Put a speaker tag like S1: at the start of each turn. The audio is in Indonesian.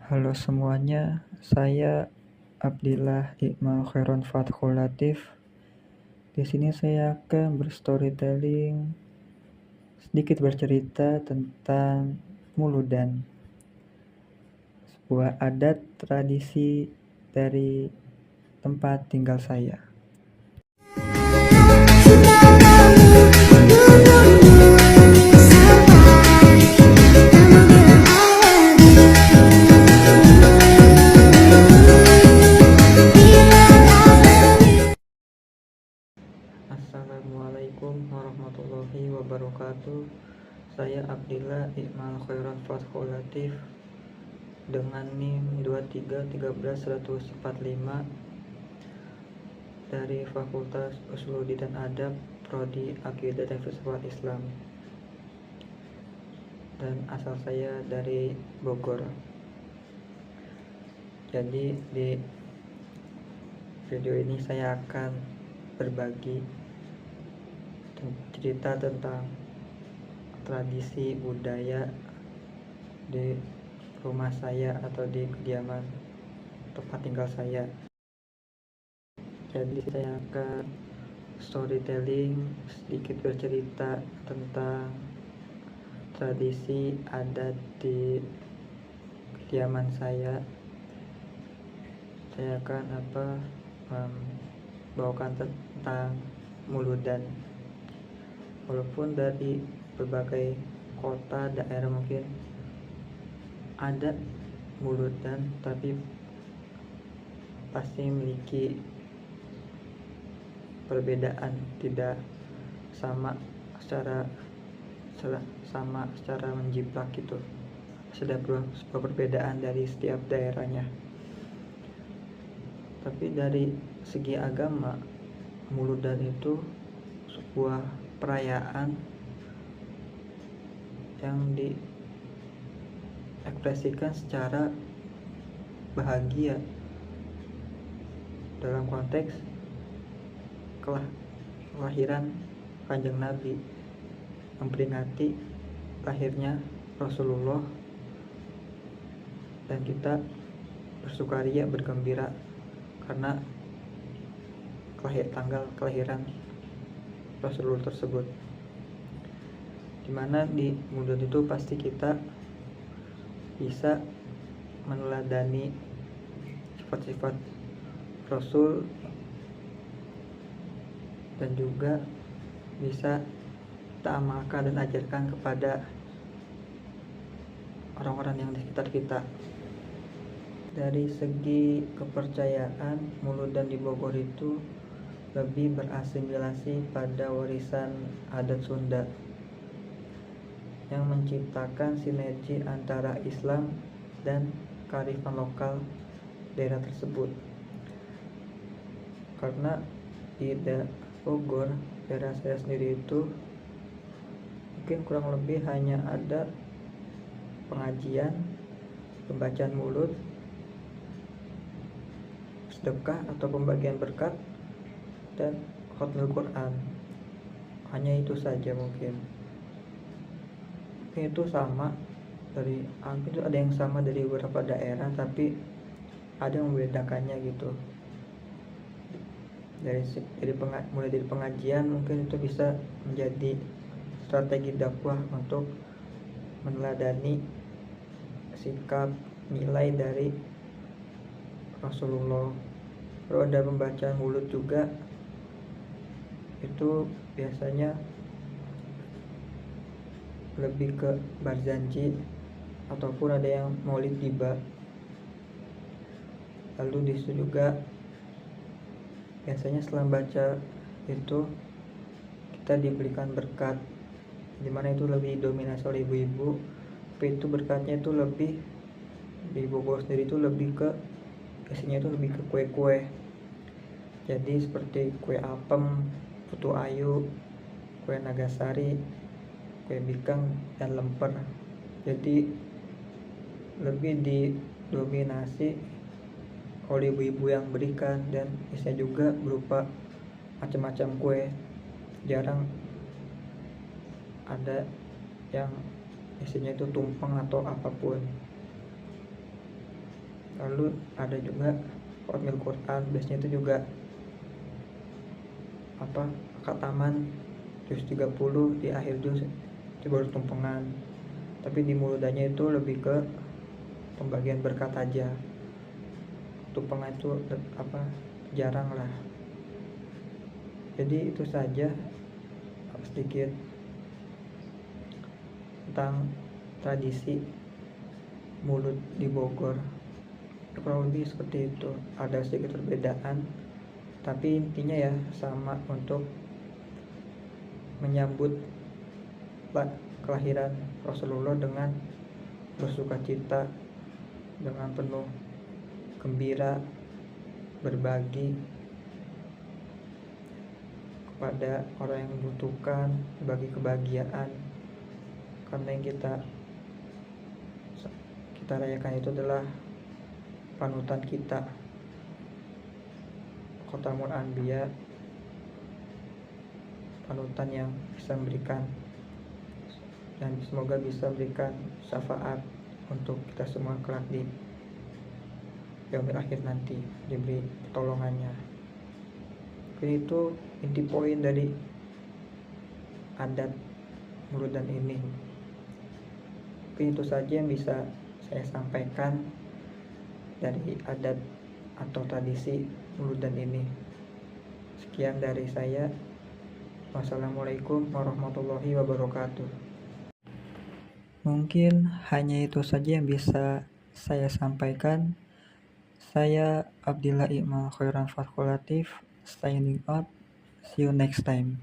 S1: Halo semuanya, saya Abdillah Iqmal Khairon Fathul Latif. Di sini saya akan berstorytelling, sedikit bercerita tentang Muludan, sebuah adat tradisi dari tempat tinggal saya. Assalamualaikum warahmatullahi wabarakatuh. Saya Abdillah Iqmal Khairon Fathul Latif dengan NIM 2313145 dari Fakultas Usuluddin dan Adab, Prodi Aqidah dan Filsafat Islam, dan asal saya dari Bogor. Jadi di video ini saya akan berbagi cerita tentang tradisi budaya di rumah saya atau di kediaman tempat tinggal saya. Jadi saya akan storytelling, sedikit bercerita tentang tradisi adat di kediaman saya. Saya akan membawakan tentang Muludan. Walaupun dari berbagai kota, daerah mungkin ada Muludan, tapi pasti memiliki perbedaan, tidak sama secara menjiplak gitu. Ada sebuah perbedaan dari setiap daerahnya. Tapi dari segi agama, Muludan itu sebuah perayaan yang diekspresikan secara bahagia dalam konteks kelahiran Kanjeng Nabi, memperingati lahirnya Rasulullah, dan kita bersukaria, bergembira karena tanggal kelahiran Rasulullah tersebut. Dimana di Muludan itu pasti kita bisa meneladani sifat-sifat Rasul, dan juga bisa kita amalkan dan ajarkan kepada orang-orang yang di sekitar kita. Dari segi kepercayaan, Muludan di Bogor itu lebih berasimilasi pada warisan adat Sunda yang menciptakan sinergi antara Islam dan kearifan lokal daerah tersebut. Karena di Bogor, daerah saya sendiri itu mungkin kurang lebih hanya ada pengajian, pembacaan mulut, sedekah atau pembagian berkat, dan khatmul Quran. Hanya itu saja mungkin itu sama dari itu ada yang sama dari beberapa daerah, tapi ada yang membedakannya gitu. Mulai dari pengajian mungkin itu bisa menjadi strategi dakwah untuk meneladani sikap nilai dari Rasulullah. Lalu ada pembacaan mulut juga, itu biasanya lebih ke barzanji ataupun ada yang maulid tiba. Lalu disitu juga biasanya setelah baca itu kita diberikan berkat, dimana itu lebih dominasi oleh ibu-ibu. Tapi itu berkatnya itu lebih di Bogor sendiri itu lebih ke biasanya itu lebih ke kue-kue. Jadi seperti kue apem, putu ayu, kue nagasari, kue bikang, dan lemper. Jadi lebih didominasi oleh ibu-ibu yang berikan, dan isinya juga berupa macam-macam kue. Jarang ada yang isinya itu tumpeng atau apapun. Lalu ada juga khotmil Quran, biasanya itu juga khataman juz 30 di akhir juz itu baru tumpengan. Tapi di muludannya itu lebih ke pembagian berkat aja. Tumpengan itu jarang lah. Jadi itu saja sedikit tentang tradisi mulut di Bogor. Kurang lebih seperti itu, ada sedikit perbedaan, tapi intinya ya sama, untuk menyambut kelahiran Rasulullah dengan bersuka cita, dengan penuh gembira, berbagi kepada orang yang membutuhkan, bagi kebahagiaan. Karena yang kita rayakan itu adalah panutan kita, Khotamul Anbiya, panutan yang bisa memberikan dan semoga bisa memberikan syafaat untuk kita semua kelak di yaumil akhir nanti, diberi pertolongannya. Jadi itu inti poin dari adat muludan ini. Tapi itu saja yang bisa saya sampaikan dari adat atau tradisi muludan ini. Sekian dari saya. Wassalamualaikum warahmatullahi wabarakatuh. Mungkin hanya itu saja yang bisa saya sampaikan. Saya Abdillah Iqmal Khairan Fatkulatif, signing out. See you next time.